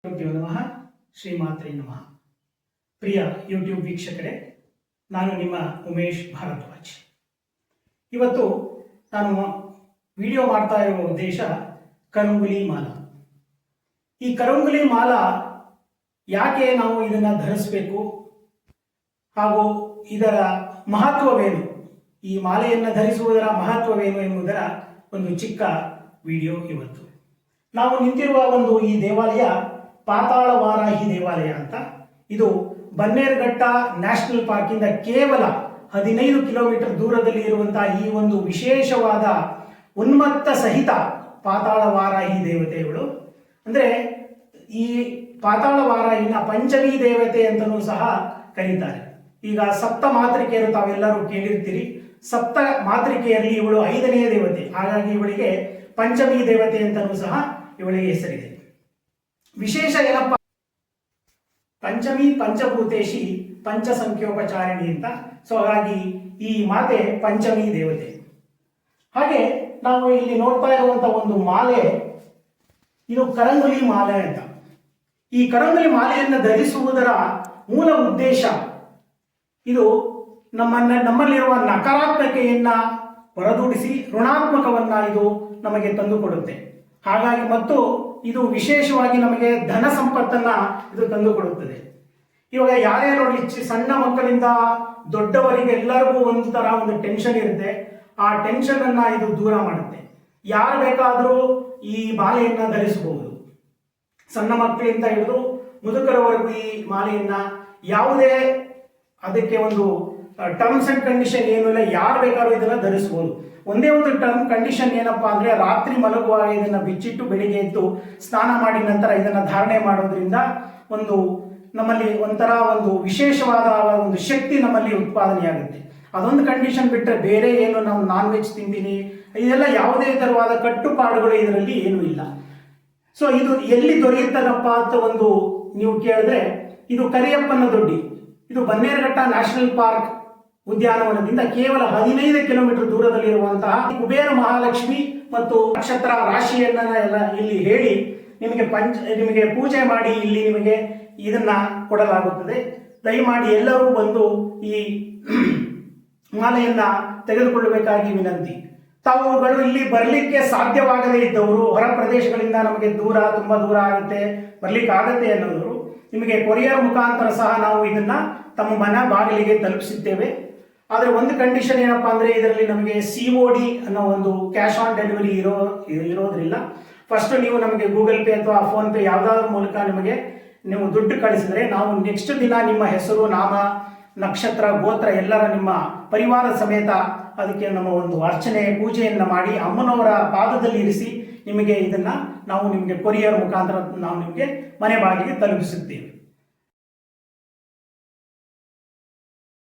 ಗುರುಭ್ಯೋ ನಮಃ. ಶ್ರೀಮಾತ್ರೇ ನಮಃ. ಪ್ರಿಯ ಯೂಟ್ಯೂಬ್ ವೀಕ್ಷಕರೇ, ನಾನು ನಿಮ್ಮ ಉಮೇಶ್ ಭಾರದ್ವಾಜ್. ಇವತ್ತು ನಾನು ವಿಡಿಯೋ ಮಾಡ್ತಾ ಇರುವ ಉದ್ದೇಶ ಕರಂಗುಲಿ ಮಾಲ. ಈ ಕರಂಗುಲಿ ಮಾಲ ಯಾಕೆ ನಾವು ಇದನ್ನು ಧರಿಸಬೇಕು ಹಾಗೂ ಇದರ ಮಹತ್ವವೇನು, ಈ ಮಾಲೆಯನ್ನು ಧರಿಸುವುದರ ಮಹತ್ವವೇನು ಎಂಬುದರ ಒಂದು ಚಿಕ್ಕ ವಿಡಿಯೋ ಇವತ್ತು. ನಾವು ನಿಂತಿರುವ ಈ ದೇವಾಲಯ ಪಾತಾಳ ವಾರಾಹಿ ದೇವಾಲಯ ಅಂತ. ಇದು ಬನ್ನೇರುಘಟ್ಟ ನ್ಯಾಷನಲ್ ಪಾರ್ಕಿಂದ ಕೇವಲ 15 ಕಿಲೋಮೀಟರ್ ದೂರದಲ್ಲಿ ಇರುವಂತಹ ಈ ಒಂದು ವಿಶೇಷವಾದ ಉನ್ಮತ್ತ ಸಹಿತ ಪಾತಾಳ ವಾರಾಹಿ ದೇವತೆಗಳು. ಅಂದರೆ ಈ ಪಾತಾಳ ವಾರಾಹಿನ ಪಂಚಮಿ ದೇವತೆ ಅಂತಲೂ ಸಹ ಕರೀತಾರೆ. ಈಗ ಸಪ್ತ ಮಾತೃಕೆಯರು ತಾವೆಲ್ಲರೂ ಕೇಳಿರ್ತೀರಿ. ಸಪ್ತ ಮಾತೃಕೆಯಲ್ಲಿ ಇವಳು 5ನೇ ದೇವತೆ, ಹಾಗಾಗಿ ಇವಳಿಗೆ ಪಂಚಮಿ ದೇವತೆ ಅಂತಲೂ ಸಹ ಇವಳಿಗೆ ಹೆಸರಿದೆ. ವಿಶೇಷ ಏನಪ್ಪ, ಪಂಚಮಿ ಪಂಚಭೂತೇಶಿ ಪಂಚಸಂಖ್ಯೋಪಚಾರಿಣಿ ಅಂತ. ಸೊ ಹಾಗಾಗಿ ಈ ಮಾತೆ ಪಂಚಮಿ ದೇವತೆ. ಹಾಗೆ ನಾವು ಇಲ್ಲಿ ನೋಡ್ತಾ ಇರುವಂತಹ ಒಂದು ಮಾಲೆ, ಇದು ಕರಂಗುಲಿ ಮಾಲೆ ಅಂತ. ಈ ಕರಂಗುಲಿ ಮಾಲೆಯನ್ನು ಧರಿಸುವುದರ ಮೂಲ ಉದ್ದೇಶ, ಇದು ನಮ್ಮಲ್ಲಿರುವ ನಕಾರಾತ್ಮಕೆಯನ್ನ ಹೊರದೂಡಿಸಿ ಋಣಾತ್ಮಕವನ್ನ ಇದು ನಮಗೆ ತಂದುಕೊಡುತ್ತೆ. ಹಾಗಾಗಿ ಮತ್ತು ಇದು ವಿಶೇಷವಾಗಿ ನಮಗೆ ಧನ ಸಂಪತ್ತನ್ನ ಇದು ತಂದುಕೊಡುತ್ತದೆ. ಇವಾಗ ಯಾರೇ ನೋಡಿ, ಸಣ್ಣ ಮಕ್ಕಳಿಂದ ದೊಡ್ಡವರಿಗೆ ಎಲ್ಲರಿಗೂ ಒಂದು ತರ ಒಂದು ಟೆನ್ಷನ್ ಇರುತ್ತೆ. ಆ ಟೆನ್ಷನ್ ಅನ್ನ ಇದು ದೂರ ಮಾಡುತ್ತೆ. ಯಾರು ಬೇಕಾದರೂ ಈ ಮಾಲೆಯನ್ನ ಧರಿಸಬಹುದು. ಸಣ್ಣ ಮಕ್ಕಳಿಂದ ಹಿಡಿದು ಮುದುಕರವರೆಗೂ ಈ ಮಾಲೆಯನ್ನ, ಯಾವುದೇ ಅದಕ್ಕೆ ಒಂದು ಟರ್ಮ್ಸ್ ಅಂಡ್ ಕಂಡೀಷನ್ ಏನೂ ಇಲ್ಲ, ಯಾರು ಬೇಕಾದ್ರೂ ಇದನ್ನ ಧರಿಸಬಹುದು. ಒಂದೇ ಒಂದು ಟರ್ಮ್ ಕಂಡೀಷನ್ ಏನಪ್ಪಾ ಅಂದ್ರೆ, ರಾತ್ರಿ ಮಲಗುವಾಗ ಇದನ್ನ ಬಿಚ್ಚಿಟ್ಟು ಬೆಳಿಗ್ಗೆ ಎದ್ದು ಸ್ನಾನ ಮಾಡಿ ನಂತರ ಇದನ್ನ ಧಾರಣೆ ಮಾಡೋದ್ರಿಂದ ನಮ್ಮಲ್ಲಿ ಒಂಥರ ಒಂದು ವಿಶೇಷವಾದ ಒಂದು ಶಕ್ತಿ ನಮ್ಮಲ್ಲಿ ಉತ್ಪಾದನೆಯಾಗುತ್ತೆ. ಅದೊಂದು ಕಂಡೀಷನ್ ಬಿಟ್ಟರೆ ಬೇರೆ ಏನು, ನಾವು ನಾನ್ ವೆಜ್ ತಿಂತೀನಿ ಇದೆಲ್ಲ ಯಾವುದೇ ತರವಾದ ಕಟ್ಟುಪಾಡುಗಳು ಇದರಲ್ಲಿ ಏನೂ ಇಲ್ಲ. ಸೊ ಇದು ಎಲ್ಲಿ ದೊರೆಯುತ್ತದಪ್ಪ ಅಂತ ನೀವು ಕೇಳಿದ್ರೆ, ಇದು ಕರಿಯಪ್ಪನ ದೊಡ್ಡಿ. ಇದು ಬನ್ನೇರುಘಟ್ಟ ನ್ಯಾಷನಲ್ ಪಾರ್ಕ್ ಉದ್ಯಾನವನದಿಂದ ಕೇವಲ 15 ಕಿಲೋಮೀಟರ್ ದೂರದಲ್ಲಿರುವಂತಹ ಕುಬೇರ ಮಹಾಲಕ್ಷ್ಮಿ ಮತ್ತು ನಕ್ಷತ್ರ ರಾಶಿಯನ್ನ ಎಲ್ಲ ಇಲ್ಲಿ ಹೇಳಿ ನಿಮಗೆ ಪೂಜೆ ಮಾಡಿ ಇಲ್ಲಿ ನಿಮಗೆ ಇದನ್ನ ಕೊಡಲಾಗುತ್ತದೆ. ದಯಮಾಡಿ ಎಲ್ಲರೂ ಬಂದು ಈ ಮಾಲೆಯನ್ನ ತೆಗೆದುಕೊಳ್ಳಬೇಕಾಗಿ ವಿನಂತಿ. ತಾವುಗಳು ಇಲ್ಲಿ ಬರಲಿಕ್ಕೆ ಸಾಧ್ಯವಾಗದೇ ಇದ್ದವರು, ಹೊರ ಪ್ರದೇಶಗಳಿಂದ ನಮಗೆ ತುಂಬಾ ದೂರ ಆಗುತ್ತೆ, ಬರ್ಲಿಕ್ಕೆ ಆಗತ್ತೆ ಅನ್ನೋರು, ನಿಮಗೆ ಕೊರಿಯರ್ ಮುಖಾಂತರ ಸಹ ನಾವು ಇದನ್ನ ತಮ್ಮ ಮನೆ ಬಾಗಿಲಿಗೆ ತಲುಪಿಸುತ್ತೇವೆ. ಆದರೆ ಒಂದು ಕಂಡೀಷನ್ ಏನಪ್ಪಾ ಅಂದ್ರೆ, ಇದರಲ್ಲಿ ನಮಗೆ COD ಅನ್ನೋ ಒಂದು ಕ್ಯಾಶ್ ಆನ್ ಡೆಲಿವರಿ ಇರೋದ್ರಿಲ್ಲ. ಫಸ್ಟ್ ನೀವು ನಮಗೆ ಗೂಗಲ್ ಪೇ ಅಥವಾ ಫೋನ್ ಪೇ ಯಾವುದಾದ್ರ ಮೂಲಕ ನೀವು ದುಡ್ಡು ಕಳಿಸಿದ್ರೆ, ನಾವು ನೆಕ್ಸ್ಟ್ ದಿನ ನಿಮ್ಮ ಹೆಸರು, ನಾಮ, ನಕ್ಷತ್ರ, ಗೋತ್ರ ಎಲ್ಲರ ನಿಮ್ಮ ಪರಿವಾರ ಸಮೇತ ಅದಕ್ಕೆ ನಮ್ಮ ಒಂದು ಅರ್ಚನೆ ಪೂಜೆಯನ್ನ ಮಾಡಿ ಅಮ್ಮನವರ ಪಾದದಲ್ಲಿ ಇರಿಸಿ ನಿಮಗೆ ಇದನ್ನ ನಾವು ನಿಮಗೆ ಕೊರಿಯರ್ ಮುಖಾಂತರ ನಾವು ನಿಮಗೆ ಮನೆ ಬಾಗಿಲಿಗೆ ತಲುಪಿಸುತ್ತೇವೆ.